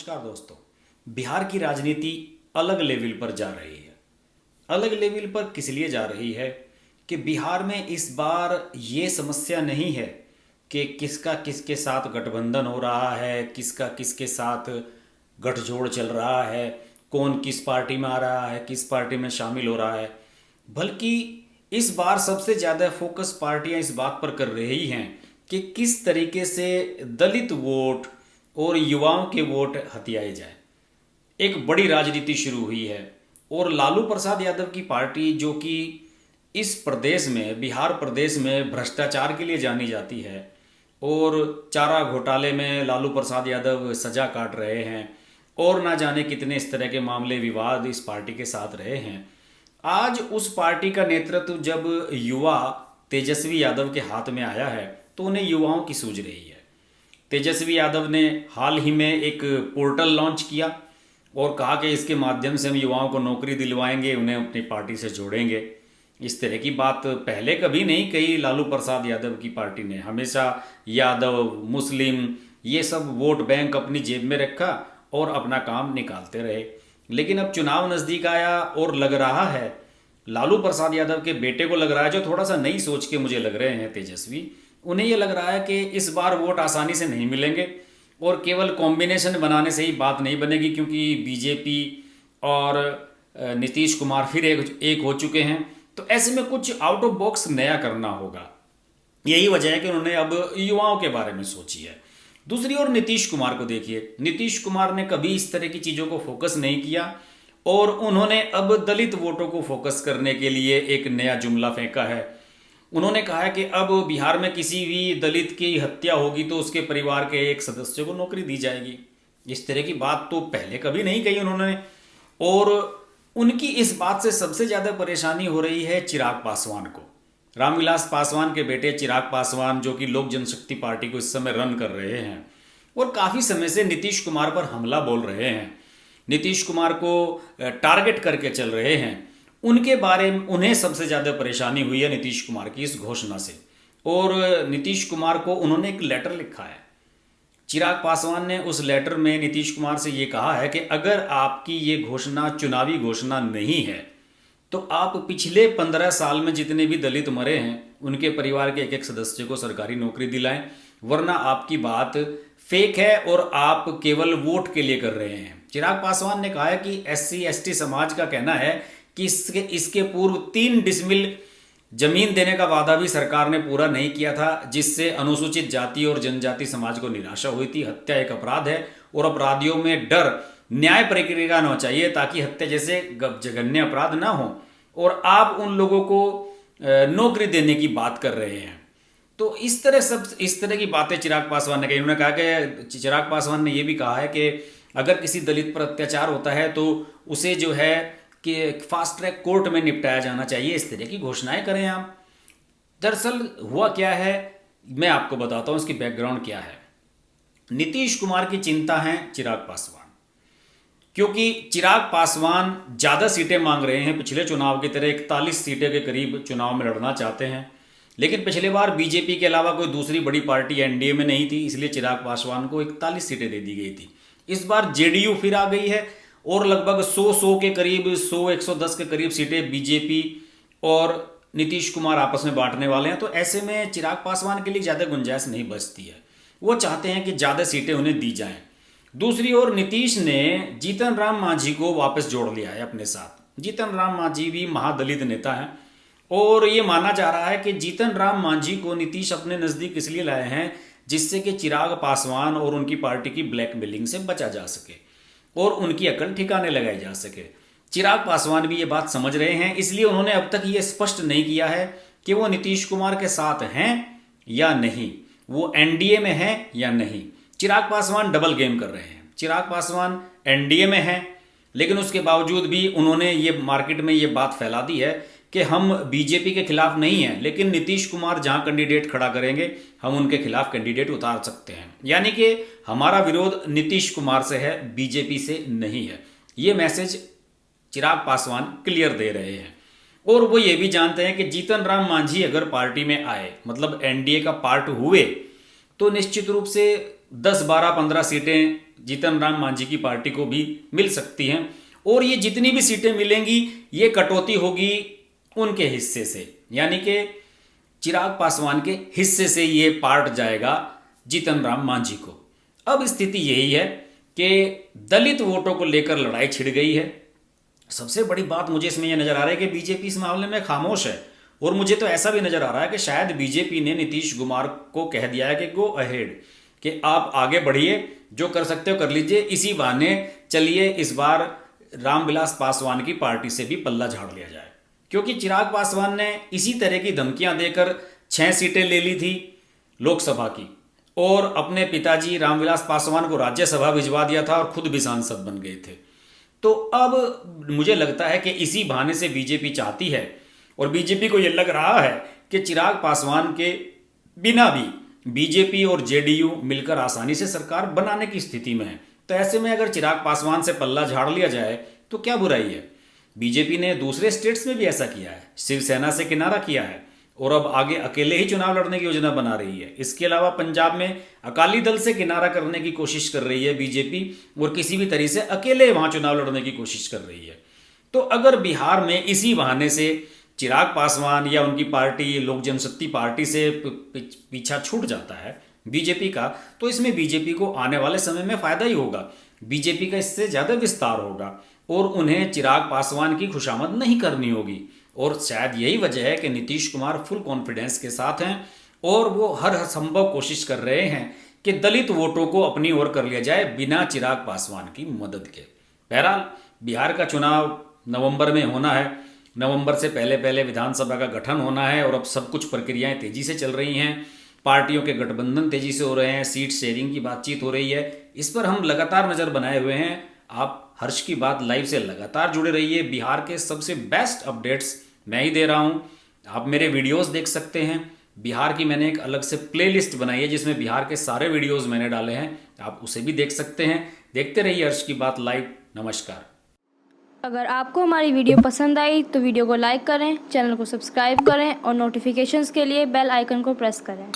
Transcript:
नमस्कार दोस्तों। बिहार की राजनीति अलग लेवल पर जा रही है। अलग लेवल पर किस लिए जा रही है कि बिहार में इस बार ये समस्या नहीं है कि किसका किसके साथ गठबंधन हो रहा है, किसका किसके साथ गठजोड़ चल रहा है, कौन किस पार्टी में आ रहा है, किस पार्टी में शामिल हो रहा है। बल्कि इस बार सबसे ज़्यादा फोकस पार्टियां इस बात पर कर रही हैं कि किस तरीके से दलित वोट और युवाओं के वोट हथियाए जाए। एक बड़ी राजनीति शुरू हुई है और लालू प्रसाद यादव की पार्टी, जो कि इस प्रदेश में, बिहार प्रदेश में भ्रष्टाचार के लिए जानी जाती है और चारा घोटाले में लालू प्रसाद यादव सजा काट रहे हैं और ना जाने कितने इस तरह के मामले विवाद इस पार्टी के साथ रहे हैं। आज उस पार्टी का नेतृत्व जब युवा तेजस्वी यादव के हाथ में आया है तो उन्हें युवाओं की सूझ रही है। तेजस्वी यादव ने हाल ही में एक पोर्टल लॉन्च किया और कहा कि इसके माध्यम से हम युवाओं को नौकरी दिलवाएंगे, उन्हें अपनी पार्टी से जोड़ेंगे। इस तरह की बात पहले कभी नहीं कही लालू प्रसाद यादव की पार्टी ने। हमेशा यादव, मुस्लिम, ये सब वोट बैंक अपनी जेब में रखा और अपना काम निकालते रहे। लेकिन अब चुनाव नज़दीक आया और लग रहा है, लालू प्रसाद यादव के बेटे को लग रहा है, जो थोड़ा सा नई सोच के मुझे लग रहे हैं तेजस्वी, उन्हें ये लग रहा है कि इस बार वोट आसानी से नहीं मिलेंगे और केवल कॉम्बिनेशन बनाने से ही बात नहीं बनेगी, क्योंकि बीजेपी और नीतीश कुमार फिर एक हो चुके हैं। तो ऐसे में कुछ आउट ऑफ बॉक्स नया करना होगा। यही वजह है कि उन्होंने अब युवाओं के बारे में सोची है। दूसरी ओर नीतीश कुमार को देखिए, नीतीश कुमार ने कभी इस तरह की चीज़ों को फोकस नहीं किया और उन्होंने अब दलित वोटों को फोकस करने के लिए एक नया जुमला फेंका है। उन्होंने कहा है कि अब बिहार में किसी भी दलित की हत्या होगी तो उसके परिवार के एक सदस्य को नौकरी दी जाएगी। इस तरह की बात तो पहले कभी नहीं कही उन्होंने। और उनकी इस बात से सबसे ज़्यादा परेशानी हो रही है चिराग पासवान को। रामविलास पासवान के बेटे चिराग पासवान, जो कि लोक जनशक्ति पार्टी को इस समय रन कर रहे हैं और काफ़ी समय से नीतीश कुमार पर हमला बोल रहे हैं, नीतीश कुमार को टारगेट करके चल रहे हैं, उनके बारे में उन्हें सबसे ज़्यादा परेशानी हुई है नीतीश कुमार की इस घोषणा से। और नीतीश कुमार को उन्होंने एक लेटर लिखा है। चिराग पासवान ने उस लेटर में नीतीश कुमार से ये कहा है कि अगर आपकी ये घोषणा चुनावी घोषणा नहीं है तो आप पिछले 15 साल में जितने भी दलित मरे हैं उनके परिवार के एक एक सदस्य को सरकारी नौकरी दिलाएं, वरना आपकी बात फेक है और आप केवल वोट के लिए कर रहे हैं। चिराग पासवान ने कहा है कि SC/ST समाज का कहना है कि इसके पूर्व 3 डिसमिल जमीन देने का वादा भी सरकार ने पूरा नहीं किया था, जिससे अनुसूचित जाति और जनजाति समाज को निराशा हुई थी। हत्या एक अपराध है और अपराधियों में डर न्याय प्रक्रिया का होना चाहिए ताकि हत्या जैसे जघन्य अपराध ना हो, और आप उन लोगों को नौकरी देने की बात कर रहे हैं। तो इस तरह की बातें चिराग पासवान ने कही। उन्होंने कहा कि चिराग पासवान ने यह भी कहा है कि अगर किसी दलित पर अत्याचार होता है तो उसे जो है कि फास्ट ट्रैक कोर्ट में निपटाया जाना चाहिए। इस तरह की घोषणाएं करें आप। दरअसल हुआ क्या है, मैं आपको बताता हूं इसकी बैकग्राउंड क्या है। नीतीश कुमार की चिंता है चिराग पासवान, क्योंकि चिराग पासवान ज़्यादा सीटें मांग रहे हैं। पिछले चुनाव की तरह 41 सीटें के करीब चुनाव में लड़ना चाहते हैं, लेकिन पिछले बार बीजेपी के अलावा कोई दूसरी बड़ी पार्टी एनडीए में नहीं थी, इसलिए चिराग पासवान को 41 सीटें दे दी गई थी। इस बार जेडीयू फिर आ गई है और लगभग 100 के करीब, 110 के करीब सीटें बीजेपी और नीतीश कुमार आपस में बांटने वाले हैं। तो ऐसे में चिराग पासवान के लिए ज़्यादा गुंजाइश नहीं बचती है। वो चाहते हैं कि ज़्यादा सीटें उन्हें दी जाएं। दूसरी ओर नीतीश ने जीतन राम मांझी को वापस जोड़ लिया है अपने साथ। जीतन राम मांझी भी महादलित नेता हैं और ये माना जा रहा है कि जीतन राम मांझी को नीतीश अपने नज़दीक इसलिए लाए हैं जिससे कि चिराग पासवान और उनकी पार्टी की ब्लैकमेलिंग से बचा जा सके और उनकी अकल ठिकाने लगाई जा सके। चिराग पासवान भी ये बात समझ रहे हैं, इसलिए उन्होंने अब तक ये स्पष्ट नहीं किया है कि वो नीतीश कुमार के साथ हैं या नहीं, वो एनडीए में हैं या नहीं। चिराग पासवान डबल गेम कर रहे हैं। चिराग पासवान एनडीए में हैं, लेकिन उसके बावजूद भी उन्होंने ये मार्केट में ये बात फैला दी है कि हम बीजेपी के खिलाफ नहीं हैं, लेकिन नीतीश कुमार जहां कैंडिडेट खड़ा करेंगे हम उनके खिलाफ कैंडिडेट उतार सकते हैं। यानी कि हमारा विरोध नीतीश कुमार से है, बीजेपी से नहीं है। ये मैसेज चिराग पासवान क्लियर दे रहे हैं। और वो ये भी जानते हैं कि जीतन राम मांझी अगर पार्टी में आए, मतलब एनडीए का पार्ट हुए, तो निश्चित रूप से 10, 12, 15 सीटें जीतन राम मांझी की पार्टी को भी मिल सकती हैं। और ये जितनी भी सीटें मिलेंगी ये कटौती होगी उनके हिस्से से, यानी कि चिराग पासवान के हिस्से से ये पार्ट जाएगा जीतन राम मांझी को। अब स्थिति यही है कि दलित वोटों को लेकर लड़ाई छिड़ गई है। सबसे बड़ी बात मुझे इसमें यह नजर आ रहा है कि बीजेपी इस मामले में खामोश है। और मुझे तो ऐसा भी नजर आ रहा है कि शायद बीजेपी ने नीतीश कुमार को कह दिया है कि गो अहेड, कि आप आगे बढ़िए, जो कर सकते हो कर लीजिए, इसी बहाने चलिए इस बार रामविलास पासवान की पार्टी से भी पल्ला झाड़ लिया जाए। क्योंकि चिराग पासवान ने इसी तरह की धमकियां देकर 6 सीटें ले ली थी लोकसभा की, और अपने पिताजी रामविलास पासवान को राज्यसभा भिजवा दिया था और खुद भी सांसद बन गए थे। तो अब मुझे लगता है कि इसी बहाने से बीजेपी चाहती है, और बीजेपी को यह लग रहा है कि चिराग पासवान के बिना भी बीजेपी और जेडीयू मिलकर आसानी से सरकार बनाने की स्थिति में है। तो ऐसे में अगर चिराग पासवान से पल्ला झाड़ लिया जाए तो क्या बुराई है। बीजेपी ने दूसरे स्टेट्स में भी ऐसा किया है, शिवसेना से किनारा किया है, और अब आगे अकेले ही चुनाव लड़ने की योजना बना रही है। इसके अलावा पंजाब में अकाली दल से किनारा करने की कोशिश कर रही है बीजेपी, और किसी भी तरह से अकेले वहां चुनाव लड़ने की कोशिश कर रही है। तो अगर बिहार में इसी बहाने से चिराग पासवान या उनकी पार्टी लोक जनशक्ति पार्टी से पीछा छूट जाता है बीजेपी का, तो इसमें बीजेपी को आने वाले समय में फायदा ही होगा। बीजेपी का इससे ज्यादा विस्तार होगा और उन्हें चिराग पासवान की खुशामद नहीं करनी होगी। और शायद यही वजह है कि नीतीश कुमार फुल कॉन्फिडेंस के साथ हैं और वो हर संभव कोशिश कर रहे हैं कि दलित वोटों को अपनी ओर कर लिया जाए बिना चिराग पासवान की मदद के। बहरहाल बिहार का चुनाव नवंबर में होना है, नवंबर से पहले पहले विधानसभा का गठन होना है, और अब सब कुछ प्रक्रियाएं तेजी से चल रही हैं, पार्टियों के गठबंधन तेजी से हो रहे हैं, सीट शेयरिंग की बातचीत हो रही है। इस पर हम लगातार नजर बनाए हुए हैं। आप हर्ष की बात लाइव से लगातार जुड़े रहिए। बिहार के सबसे बेस्ट अपडेट्स मैं ही दे रहा हूं। आप मेरे वीडियोस देख सकते हैं। बिहार की मैंने एक अलग से प्लेलिस्ट बनाई है जिसमें बिहार के सारे वीडियोस मैंने डाले हैं, आप उसे भी देख सकते हैं। देखते रहिए हर्ष की बात लाइव। नमस्कार। अगर आपको हमारी वीडियो पसंद आई तो वीडियो को लाइक करें, चैनल को सब्सक्राइब करें और नोटिफिकेशंस के लिए बेल आइकन को प्रेस करें।